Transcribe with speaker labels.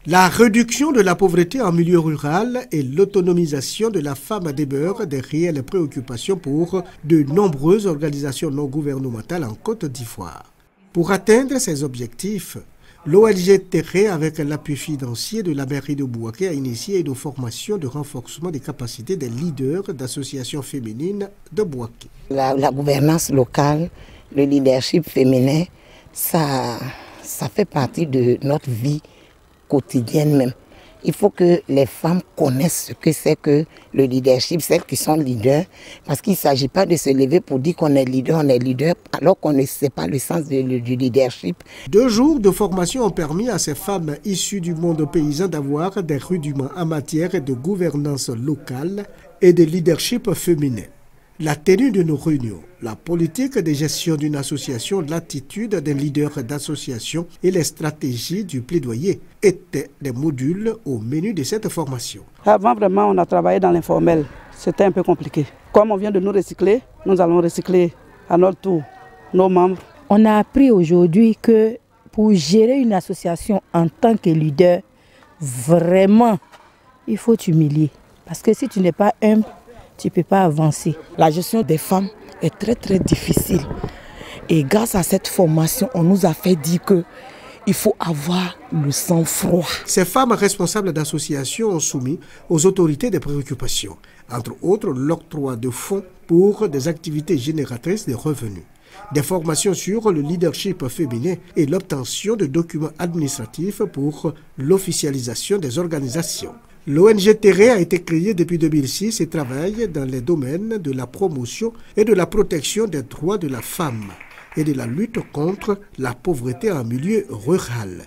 Speaker 1: La réduction de la pauvreté en milieu rural et l'autonomisation de la femme demeurent des réelles préoccupations pour de nombreuses organisations non gouvernementales en Côte d'Ivoire. Pour atteindre ces objectifs, l'ONG Terre, avec l'appui financier de la mairie de Bouaké, a initié une formation de renforcement des capacités des leaders d'associations féminines de Bouaké.
Speaker 2: La gouvernance locale, le leadership féminin, ça fait partie de notre vie quotidienne même. Il faut que les femmes connaissent ce que c'est que le leadership, celles qui sont leaders, parce qu'il ne s'agit pas de se lever pour dire qu'on est leader, alors qu'on ne sait pas le sens du leadership.
Speaker 1: 2 jours de formation ont permis à ces femmes issues du monde paysan d'avoir des rudiments en matière de gouvernance locale et de leadership féminin. La tenue de nos réunions, la politique de gestion d'une association, l'attitude d'un leader d'association et les stratégies du plaidoyer étaient des modules au menu de cette formation.
Speaker 3: Avant, vraiment, on a travaillé dans l'informel. C'était un peu compliqué. Comme on vient de nous recycler, nous allons recycler à notre tour nos membres.
Speaker 4: On a appris aujourd'hui que pour gérer une association en tant que leader, vraiment, il faut t'humilier. Parce que si tu n'es pas humble, tu ne peux pas avancer.
Speaker 2: La gestion des femmes est très difficile. Et grâce à cette formation, on nous a fait dire qu'il faut avoir le sang-froid.
Speaker 1: Ces femmes responsables d'associations ont soumis aux autorités des préoccupations, entre autres l'octroi de fonds pour des activités génératrices de revenus, des formations sur le leadership féminin et l'obtention de documents administratifs pour l'officialisation des organisations. L'ONG Terre a été créée depuis 2006 et travaille dans les domaines de la promotion et de la protection des droits de la femme et de la lutte contre la pauvreté en milieu rural.